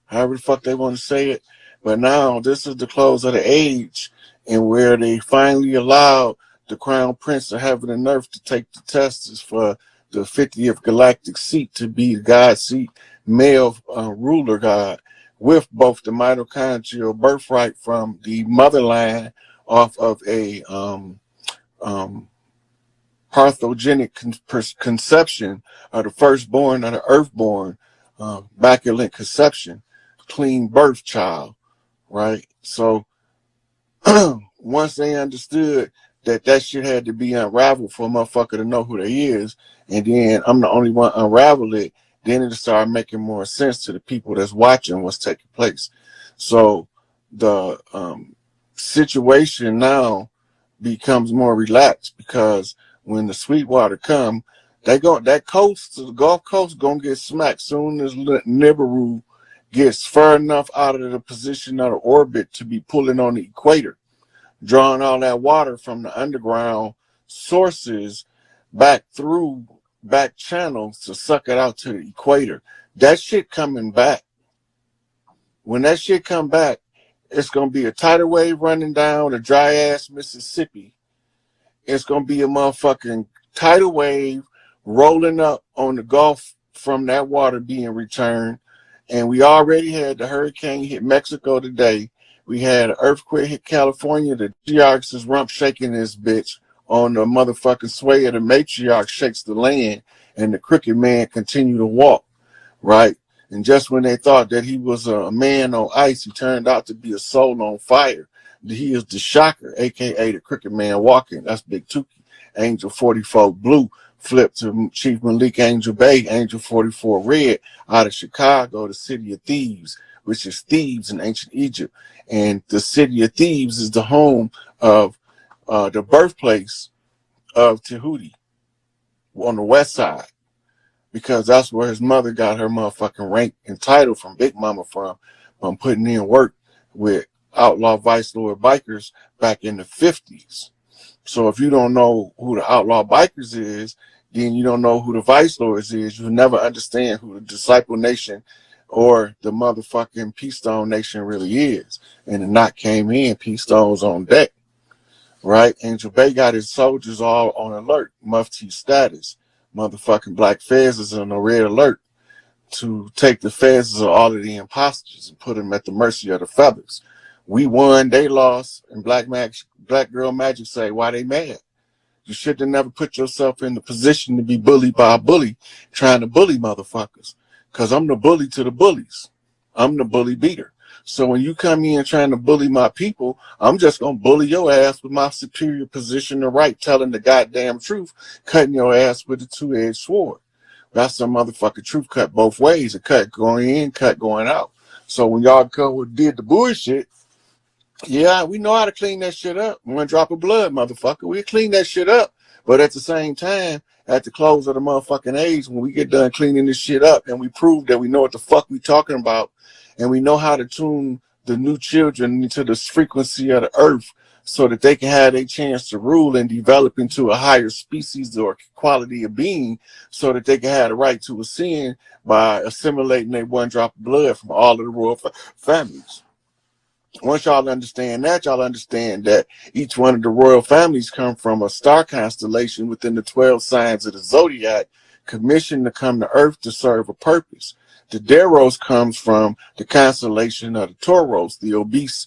however the fuck they want to say it. But now this is the close of the age, and where they finally allowed the crown prince of heaven and earth to take the test for the 50th galactic seat to be the God seat, male ruler God, with both the mitochondrial birthright from the motherline off of a parthogenic conception of the firstborn of the earthborn, immaculate conception, clean birth child, right? So once they understood that that shit had to be unraveled for a motherfucker to know who they is, and then I'm the only one unravel it, then it started making more sense to the people that's watching what's taking place. So the situation now becomes more relaxed, because when the Sweetwater come, that coast, the Gulf Coast, gonna get smacked soon as Nibiru gets far enough out of the position of the orbit to be pulling on the equator, drawing all that water from the underground sources back through back channels to suck it out to the equator. That shit coming back. When that shit come back, it's gonna be a tidal wave running down a dry ass Mississippi. It's gonna be a motherfucking tidal wave rolling up on the Gulf from that water being returned. And we already had the hurricane hit Mexico today. We had an earthquake hit California. The matriarch is rump shaking this bitch on the motherfucking sway of the matriarch shakes the land, and the crooked man continue to walk, right? And just when they thought that he was a man on ice, he turned out to be a soul on fire. He is the shocker, a.k.a. the crooked man walking. That's Big Tukey. Angel 44 Blue flipped to Chief Malik Angel Bay, Angel 44 Red, out of Chicago, the city of Thebes, which is Thebes in ancient Egypt. And the city of Thebes is the home of the birthplace of Tahuti on the west side, because that's where his mother got her motherfucking rank and title from Big Mama from putting in work with outlaw vice lord bikers back in the 50s. So if you don't know who the outlaw bikers is, then you don't know who the vice lords is. You'll never understand who the Disciple Nation or the motherfucking Peace Stone Nation really is. And the knot came in, Peace Stone's on deck, right? Angel Bay got his soldiers all on alert, Mufti status. Motherfucking Black Fez is on a red alert to take the Fezes of all of the imposters and put them at the mercy of the feathers. We won, they lost, and Black Girl Magic say, why they mad? You should have never put yourself in the position to be bullied by a bully trying to bully motherfuckers. Because I'm the bully to the bullies. I'm the bully beater. So when you come in trying to bully my people, I'm just going to bully your ass with my superior position to right, telling the goddamn truth, cutting your ass with a two-edged sword. That's some motherfucking truth cut both ways. A cut going in, cut going out. So when y'all did the bullshit, yeah, we know how to clean that shit up. One drop of blood, motherfucker. We clean that shit up. But at the same time, at the close of the motherfucking age, when we get done cleaning this shit up and we prove that we know what the fuck we talking about, and we know how to tune the new children into the frequency of the earth so that they can have a chance to rule and develop into a higher species or quality of being, so that they can have the right to ascend by assimilating a one drop of blood from all of the royal families. Once y'all understand that, y'all understand that each one of the royal families come from a star constellation within the 12 signs of the zodiac, commissioned to come to earth to serve a purpose. The Deros comes from the constellation of the Tauros, the obese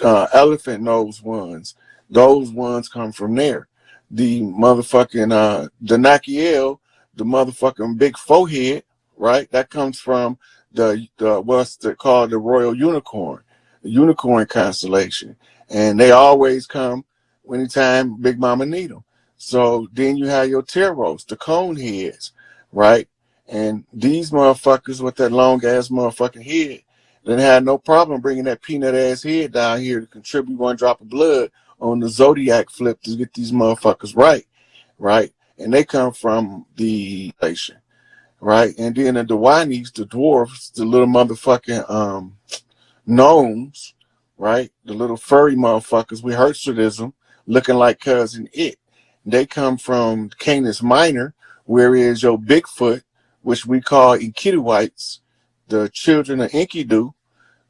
elephant nose ones. Those ones come from there. The motherfucking Danakiel, the motherfucking big forehead, right? That comes from the what's called the royal unicorn. The unicorn constellation, and they always come anytime Big Mama need them. So then you have your Teros, the cone heads, right? And these motherfuckers with that long ass motherfucking head, they had no problem bringing that peanut ass head down here to contribute one drop of blood on the zodiac flip to get these motherfuckers right, right? And they come from the nation, right? And then the Dwanis, the dwarfs, the little motherfucking gnomes, right? The little furry motherfuckers with Herschelitism looking like Cousin It. They come from Canis Minor, whereas your Bigfoot, which we call Enkiduites, the children of Enkidu,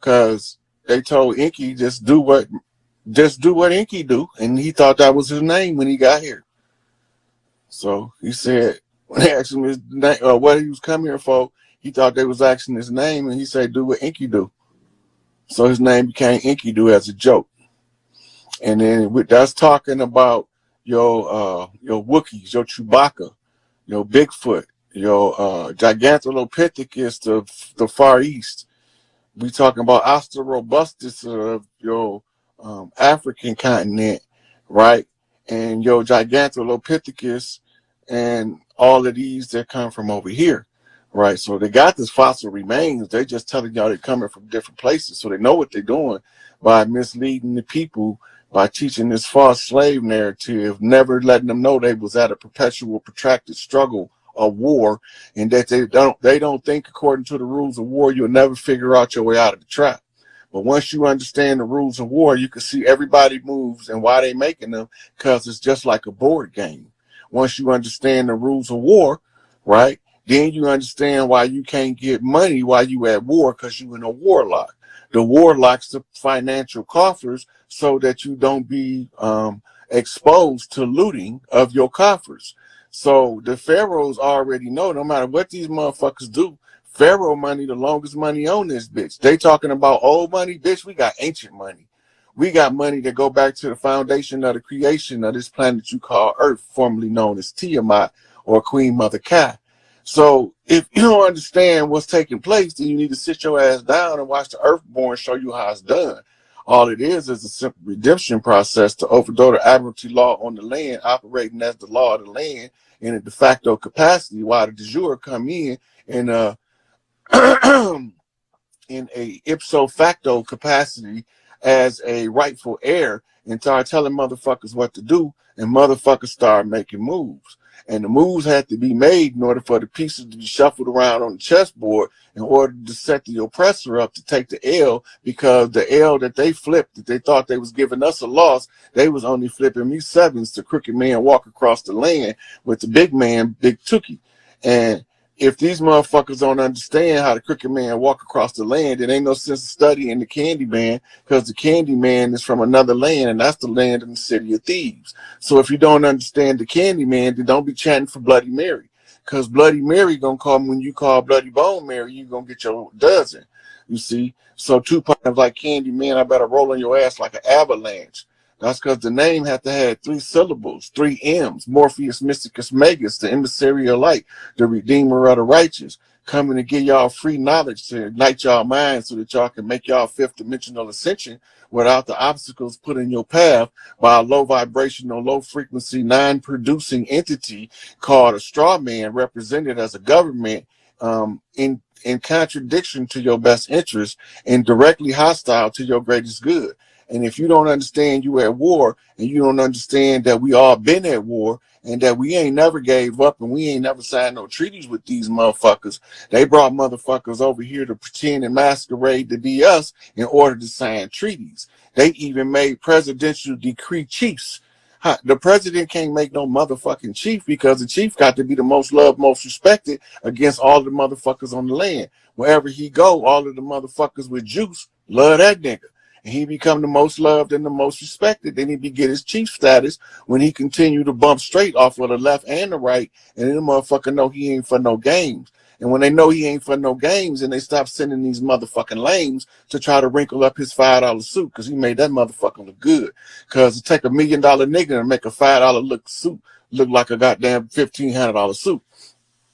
because they told Inky just do what Inky do, and he thought that was his name when he got here. So he said when they asked him his name, what he was coming here for, he thought they was asking his name, and he said, "Do what Inky do." So his name became Inky Do as a joke. And then that's talking about your Wookiees, your Chewbacca, your Bigfoot, your Gigantolopithecus, the Far East. We talking about Australorobustus of your African continent, right? And your Gigantolopithecus and all of these that come from over here, right? So they got this fossil remains. They just telling y'all they're coming from different places. So they know what they're doing by misleading the people, by teaching this false slave narrative, never letting them know they was at a perpetual protracted struggle, a war, and that they don't think according to the rules of war you'll never figure out your way out of the trap. But once you understand the rules of war, you can see everybody moves and why they making them, because it's just like a board game. Once you understand the rules of war, right, then you understand why you can't get money while you at war, because you in a warlock. The warlocks the financial coffers so that you don't be exposed to looting of your coffers. So the pharaohs already know no matter what these motherfuckers do, pharaoh money, the longest money on this bitch. They talking about old money, bitch. We got ancient money. We got money that go back to the foundation of the creation of this planet you call Earth, formerly known as Tiamat or Queen Mother Kai. So if you don't understand what's taking place, then you need to sit your ass down and watch the Earthborn show you how it's done. All it is a simple redemption process to overthrow the admiralty law on the land, operating as the law of the land in a de facto capacity, while the de jure come in and in a ipso facto capacity as a rightful heir, and start telling motherfuckers what to do, and motherfuckers start making moves. And the moves had to be made in order for the pieces to be shuffled around on the chessboard in order to set the oppressor up to take the L, because the L that they flipped, that they thought they was giving us a loss, they was only flipping me sevens to crooked man walk across the land with the big man, Big Tookie. And if these motherfuckers don't understand how the crooked man walk across the land, it ain't no sense of studying the candy man, because the candy man is from another land, and that's the land in the city of thieves. So if you don't understand the candy man, then don't be chanting for Bloody Mary, because Bloody Mary gonna come when you call Bloody Bone Mary, you gonna get your dozen. You see? So Tupac was like, Candy Man, I better roll on your ass like an avalanche. That's because the name had to have 3 syllables, 3 M's. Morpheus Mysticus Magus, the emissary of light, the redeemer of the righteous, coming to give y'all free knowledge to ignite y'all minds so that y'all can make y'all 5th dimensional ascension without the obstacles put in your path by a low vibrational, low frequency, non-producing entity called a straw man, represented as a government in contradiction to your best interest and directly hostile to your greatest good. And if you don't understand you at war, and you don't understand that we all been at war, and that we ain't never gave up, and we ain't never signed no treaties with these motherfuckers, they brought motherfuckers over here to pretend and masquerade to be us in order to sign treaties. They even made presidential decree chiefs. The president can't make no motherfucking chief, because the chief got to be the most loved, most respected against all the motherfuckers on the land. Wherever he go, all of the motherfuckers with juice love that nigga. And he become the most loved and the most respected. Then he be get his chief status when he continue to bump straight off of the left and the right. And then the motherfucker know he ain't for no games. And when they know he ain't for no games, and they stop sending these motherfucking lames to try to wrinkle up his $5 suit, because he made that motherfucker look good. Because it take $1 million nigga and make a $5 look suit look like a goddamn $1,500 suit,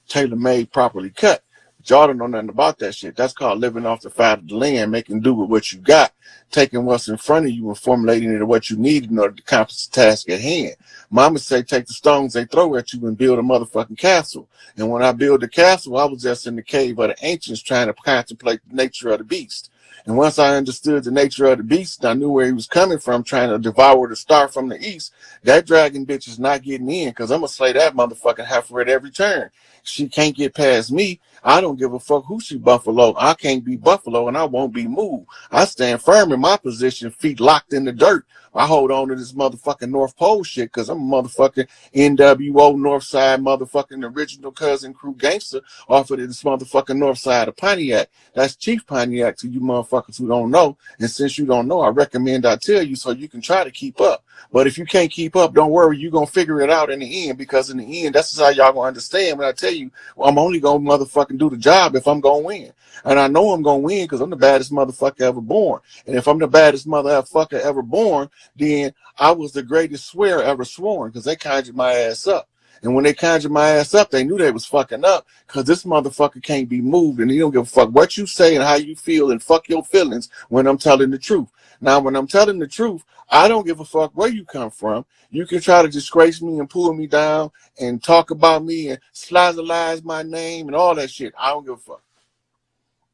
tailor made, properly cut. Y'all don't know nothing about that shit. That's called living off the fat of the land, making do with what you got, taking what's in front of you and formulating it to what you need in order to accomplish the task at hand. Mama say take the stones they throw at you and build a motherfucking castle. And when I built the castle, I was just in the cave of the ancients trying to contemplate the nature of the beast. And once I understood the nature of the beast, I knew where he was coming from, trying to devour the star from the east. That dragon bitch is not getting in, because I'm going to slay that motherfucking heifer at every turn. She can't get past me. I don't give a fuck who she Buffalo. I can't be Buffalo, and I won't be moved. I stand firm in my position, feet locked in the dirt. I hold on to this motherfucking North Pole shit, because I'm a motherfucking NWO Northside motherfucking original cousin crew gangster off of this motherfucking north side of Pontiac. That's Chief Pontiac to you motherfuckers motherfuckers who don't know. And since you don't know, I recommend I tell you so you can try to keep up. But if you can't keep up, don't worry, you're going to figure it out in the end, because in the end, that's how y'all going to understand when I tell you, well, I'm only going to motherfucking do the job if I'm going to win. And I know I'm going to win because I'm the baddest motherfucker ever born. And if I'm the baddest motherfucker ever born, then I was the greatest swear ever sworn, because they conjured my ass up. And when they conjured my ass up, they knew they was fucking up, because this motherfucker can't be moved, and he don't give a fuck what you say and how you feel, and fuck your feelings when I'm telling the truth. Now, when I'm telling the truth, I don't give a fuck where you come from. You can try to disgrace me and pull me down and talk about me and slice my name and all that shit. I don't give a fuck.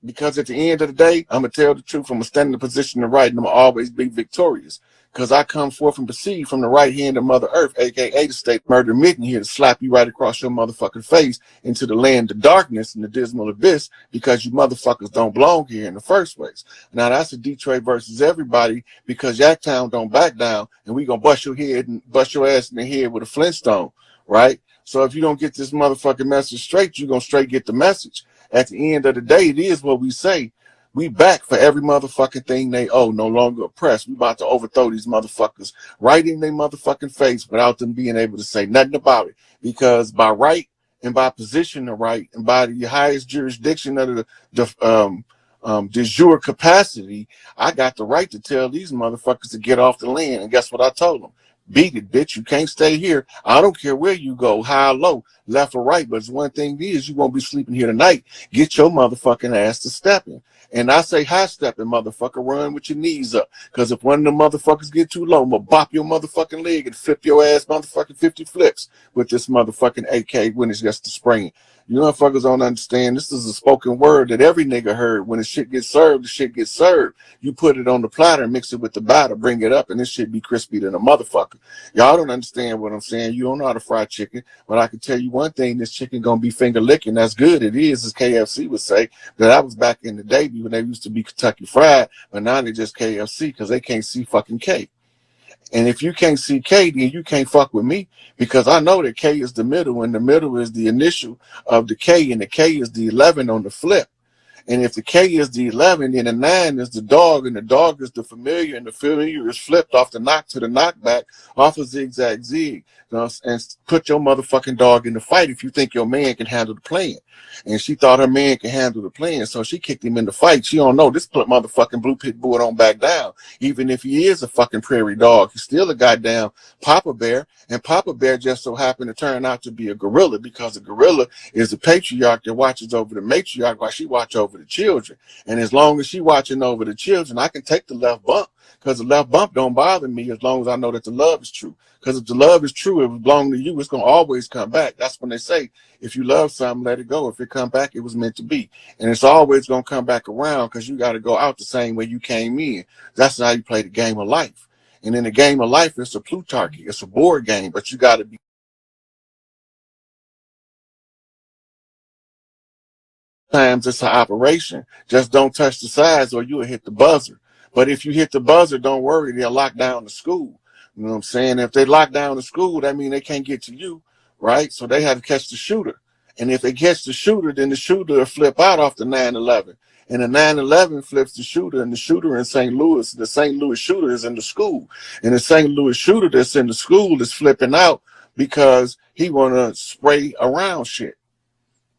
Because at the end of the day, I'm going to tell the truth. I'm going to stand in the position of right, and I'm going to always be victorious. Because I come forth and proceed from the right hand of Mother Earth, a.k.a. the state murder mitten, here to slap you right across your motherfucking face into the land of darkness and the dismal abyss, because you motherfuckers don't belong here in the first place. Now, that's a Detroit versus everybody, because Yacktown don't back down, and we going to bust your head and bust your ass in the head with a Flintstone, right? So if you don't get this motherfucking message straight, you're going to straight get the message. At the end of the day, it is what we say. We back for every motherfucking thing they owe, no longer oppressed. We about to overthrow these motherfuckers right in their motherfucking face without them being able to say nothing about it. Because by right and by position of right and by the highest jurisdiction of the de jure capacity, I got the right to tell these motherfuckers to get off the land. And guess what I told them? Beat it, bitch. You can't stay here. I don't care where you go, high or low, left or right. But one thing is, you won't be sleeping here tonight. Get your motherfucking ass to stepping. And I say high stepping, motherfucker, run with your knees up. Because if one of them motherfuckers get too low, I'm going to bop your motherfucking leg and flip your ass motherfucking 50 flips with this motherfucking AK when it's just the spring. You motherfuckers don't understand. This is a spoken word that every nigga heard. When the shit gets served, the shit gets served. You put it on the platter, mix it with the batter, bring it up, and this shit be crispy than a motherfucker. Y'all don't understand what I'm saying. You don't know how to fry chicken. But I can tell you one thing, this chicken gonna be finger licking. That's good. It is, as KFC would say. That was back in the day when they used to be Kentucky Fried, but now they just KFC because they can't see fucking K. And if you can't see K, then you can't fuck with me, because I know that K is the middle, and the middle is the initial of the K, and the K is the 11 on the flip. And if the K is the 11, then the 9 is the dog, and the dog is the familiar, and the familiar is flipped off the knock to the knockback, off a zigzag zig. You know, and put your motherfucking dog in the fight if you think your man can handle the plan. And she thought her man could handle the plan, so she kicked him in the fight. She don't know this motherfucking blue pit bull don't back down. Even if he is a fucking prairie dog, he's still a goddamn Papa Bear. And Papa Bear just so happened to turn out to be a gorilla, because a gorilla is a patriarch that watches over the matriarch while she watches over the children. And as long as she watching over the children, I can take the left bump, because the left bump don't bother me as long as I know that the love is true. Because if the love is true, if it belongs to you, it's going to always come back. That's when they say, if you love something, let it go. If it come back, it was meant to be. And it's always going to come back around, because you got to go out the same way you came in. That's how you play the game of life. And in the game of life, it's a Plutarchy. It's a board game, but you got to be. Times it's an operation. Just don't touch the sides or you'll hit the buzzer. But if you hit the buzzer, don't worry, they'll lock down the school. You know what I'm saying? If they lock down the school, that means they can't get to you, right? So they have to catch the shooter. And if they catch the shooter, then the shooter will flip out off the 9/11. And the 9/11 flips the shooter, and the shooter in St. Louis, the St. Louis shooter is in the school. And the St. Louis shooter that's in the school is flipping out because he want to spray around shit,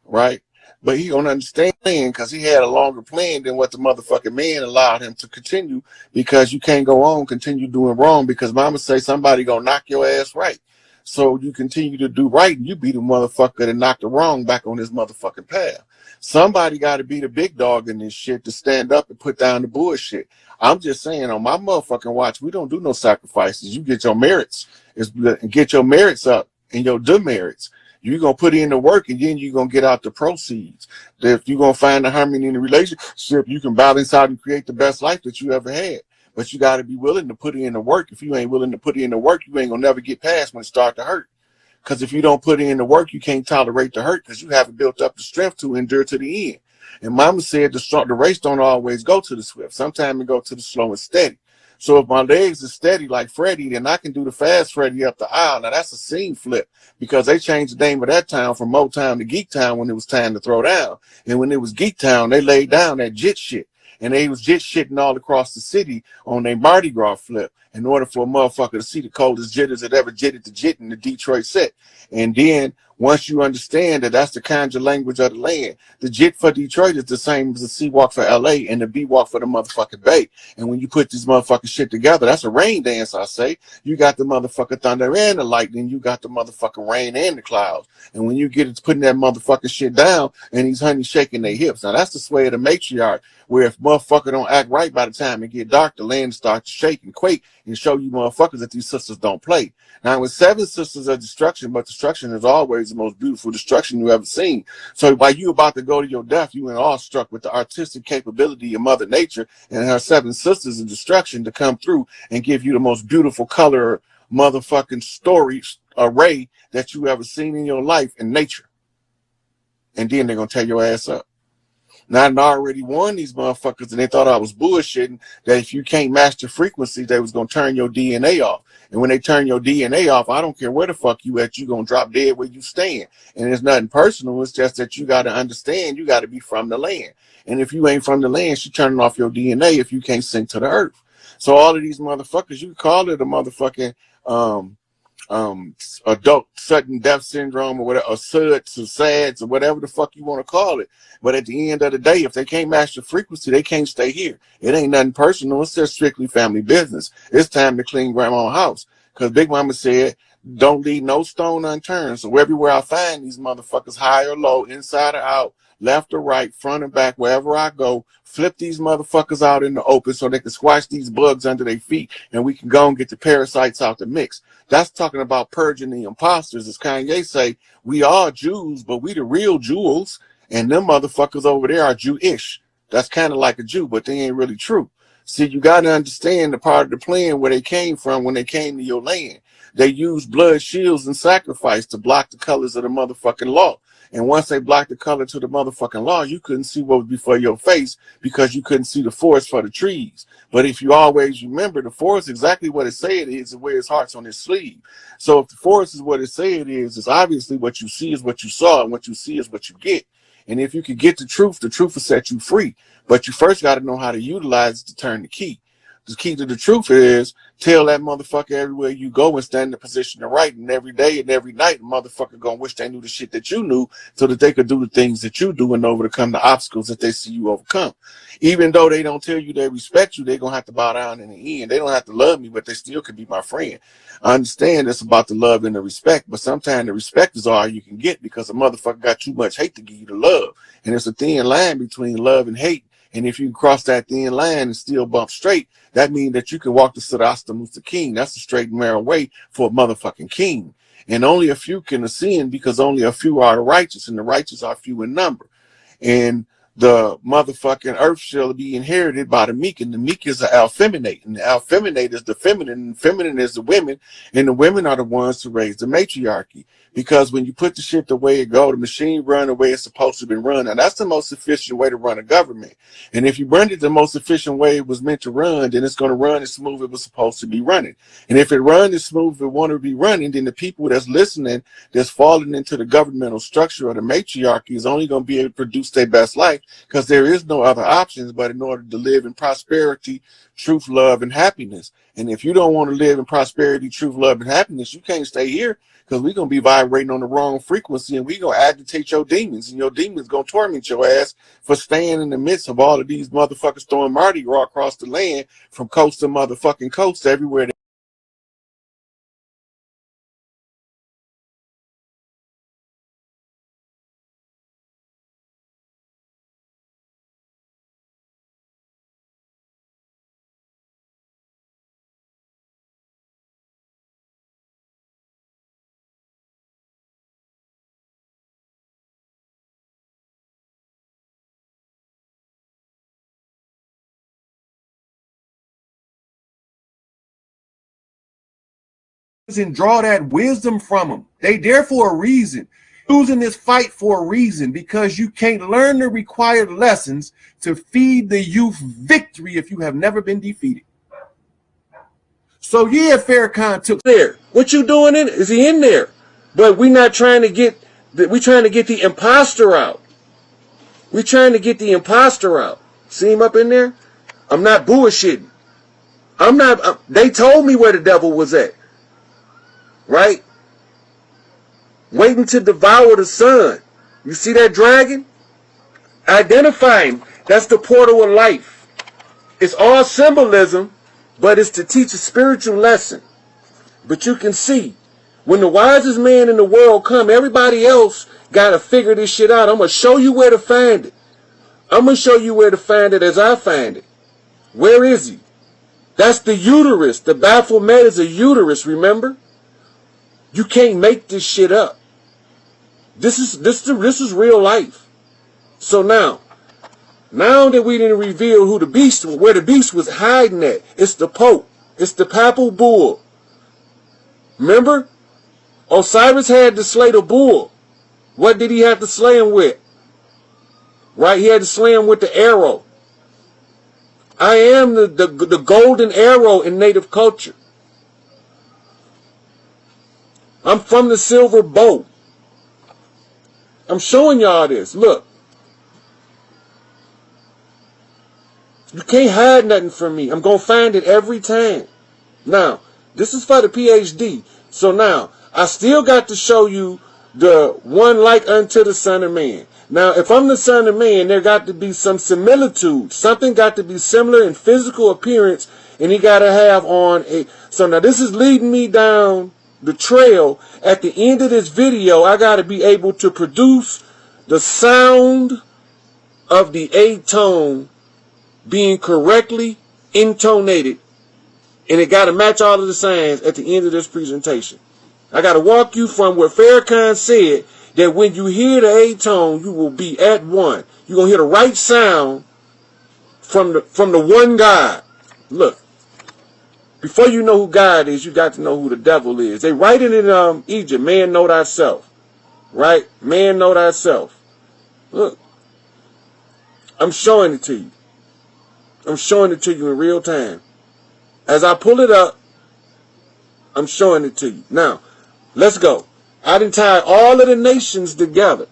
right? But he don't understand, because he had a longer plan than what the motherfucking man allowed him to continue, because you can't go on, continue doing wrong, because mama say somebody gonna knock your ass right. So you continue to do right, and you be the motherfucker that knocked the wrong back on his motherfucking path. Somebody got to be the big dog in this shit to stand up and put down the bullshit. I'm just saying, on my motherfucking watch, we don't do no sacrifices. You get your merits, get your merits up and your demerits. You're going to put in the work, and then you're going to get out the proceeds. If you're going to find the harmony in the relationship, you can balance out and create the best life that you ever had. But you got to be willing to put in the work. If you ain't willing to put in the work, you ain't going to never get past when it start to hurt. Because if you don't put in the work, you can't tolerate the hurt, because you haven't built up the strength to endure to the end. And mama said the race don't always go to the swift. Sometimes it go to the slow and steady. So if my legs are steady like Freddie, then I can do the fast Freddie up the aisle. Now that's a scene flip, because they changed the name of that town from Motown to Geek Town when it was time to throw down. And when it was Geek Town, they laid down that jit shit. and they was just shitting all across the city on their Mardi Gras flip in order for a motherfucker to see the coldest jitters that ever jitted the jit in the Detroit set. And then once you understand that that's the conjure language of the land, the jit for Detroit is the same as the C walk for LA and the B walk for the motherfucking Bay. And when you put this motherfucking shit together, that's a rain dance, I say. You got the motherfucking thunder and the lightning, you got the motherfucking rain and the clouds. And when you get it putting that motherfucking shit down and these honeys shaking their hips, now that's the sway of the matriarch, where if motherfucker don't act right by the time it get dark, the land starts to shake and quake and show you motherfuckers that these sisters don't play. Now, with 7 sisters of destruction, but destruction is always the most beautiful destruction you ever seen. So while you about to go to your death, you ain't awestruck with the artistic capability of Mother Nature and her 7 sisters of destruction to come through and give you the most beautiful color motherfucking story array that you ever seen in your life in nature. And then they're going to tear your ass up. Now, I already warned these motherfuckers, and they thought I was bullshitting, that if you can't match the frequency, they was going to turn your DNA off. And when they turn your DNA off, I don't care where the fuck you at, you going to drop dead where you stand. And it's nothing personal. It's just that you got to understand you got to be from the land. And if you ain't from the land, she turning off your DNA if you can't sink to the earth. So all of these motherfuckers, you call it a motherfucking adult sudden death syndrome or whatever, or SUDS or SADS or whatever the fuck you want to call it. But at the end of the day, if they can't match the frequency, they can't stay here. It ain't nothing personal. It's just strictly family business. It's time to clean grandma's house. Because Big Mama said, don't leave no stone unturned. So everywhere I find these motherfuckers, high or low, inside or out, left or right, front and back, wherever I go, flip these motherfuckers out in the open so they can squash these bugs under their feet and we can go and get the parasites out the mix. That's talking about purging the imposters. As Kanye say, we are Jews, but we the real jewels, and them motherfuckers over there are Jewish. That's kind of like a Jew, but they ain't really true. See, you got to understand the part of the plan where they came from when they came to your land. They used blood shields and sacrifice to block the colors of the motherfucking law. And once they blocked the color to the motherfucking law, you couldn't see what was before your face because you couldn't see the forest for the trees. But if you always remember, the forest exactly what it said it is, it wears hearts on its sleeve. So if the forest is what it said it is, it's obviously what you see is what you saw, and what you see is what you get. And if you can get the truth will set you free. But you first got to know how to utilize it to turn the key. The key to the truth is tell that motherfucker everywhere you go and stand in the position to right. And every day and every night, the motherfucker gonna wish they knew the shit that you knew so that they could do the things that you do and overcome the obstacles that they see you overcome. Even though they don't tell you they respect you, they're gonna have to bow down in the end. They don't have to love me, but they still could be my friend. I understand it's about the love and the respect, but sometimes the respect is all you can get because a motherfucker got too much hate to give you the love. And it's a thin line between love and hate. And if you can cross that thin line and still bump straight, that means that you can walk the Siddhasta King. That's the straight and narrow way for a motherfucking king. And only a few can ascend because only a few are the righteous, and the righteous are few in number. And the motherfucking earth shall be inherited by the meek, and the meek is the alfeminate, and the alfeminate is the feminine, and feminine is the women, and the women are the ones to raise the matriarchy. Because when you put the shit the way it go, the machine run the way it's supposed to be run, and that's the most efficient way to run a government. And if you run it the most efficient way it was meant to run, then it's going to run as smooth as it was supposed to be running. And if it runs as smooth as it want to be running, then the people that's listening, that's falling into the governmental structure of the matriarchy is only going to be able to produce their best life because there is no other options but in order to live in prosperity, truth, love, and happiness. And if you don't want to live in prosperity, truth, love, and happiness, you can't stay here because we're going to be vibrating on the wrong frequency and we're going to agitate your demons, and your demons going to torment your ass for staying in the midst of all of these motherfuckers throwing Mardi Gras across the land from coast to motherfucking coast everywhere. And draw that wisdom from them. They there for a reason. Losing this fight for a reason because you can't learn the required lessons to feed the youth victory if you have never been defeated. So yeah, Farrakhan took there. What you doing in? Is he in there? But we're not trying to get. We're trying to get the imposter out. We're trying to get the imposter out. See him up in there? I'm not bullshitting. I'm not, they told me where the devil was at. Right? Waiting to devour the sun. You see that dragon? Identify him. That's the portal of life. It's all symbolism, but it's to teach a spiritual lesson. But you can see, when the wisest man in the world come, everybody else got to figure this shit out. I'm going to show you where to find it. I'm going to show you where to find it as I find it. Where is he? That's the uterus. The Baphomet is a uterus, remember? You can't make this shit up. This is real life. So now that we didn't reveal who the beast, where the beast was hiding at, it's the Pope. It's the papal bull. Remember? Osiris had to slay the bull. What did he have to slay him with? Right? He had to slay him with the arrow. I am the golden arrow in native culture. I'm from the silver bow. I'm showing y'all this. Look. You can't hide nothing from me. I'm going to find it every time. Now, this is for the PhD. So now, I still got to show you the one like unto the Son of Man. Now, if I'm the Son of Man, there got to be some similitude. Something got to be similar in physical appearance, and he got to have on a... So now this is leading me down the trail. At the end of this video, I got to be able to produce the sound of the A tone being correctly intonated, and it got to match all of the signs at the end of this presentation. I got to walk you from what Farrakhan said, that when you hear the A tone, you will be at one. You're going to hear the right sound from the one God. Look, before you know who God is, you got to know who the devil is. They write it in Egypt, man know thyself. Right? Man know thyself. Look, I'm showing it to you. I'm showing it to you in real time. As I pull it up, I'm showing it to you. Now, let's go. I done tied all of the nations together.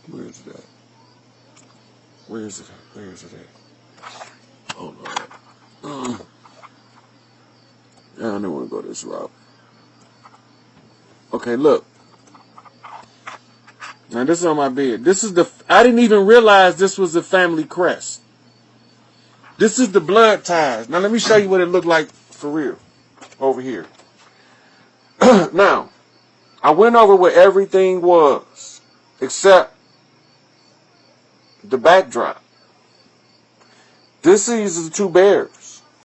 Where is it at? Where is it at? Where is it at? Oh, Lord. I don't want to go this route. Okay, look. Now, this is on my bed. This is I didn't even realize this was the family crest. This is the blood ties. Now, let me show you what it looked like for real over here. Now, I went over where everything was except the backdrop. This is the two bears.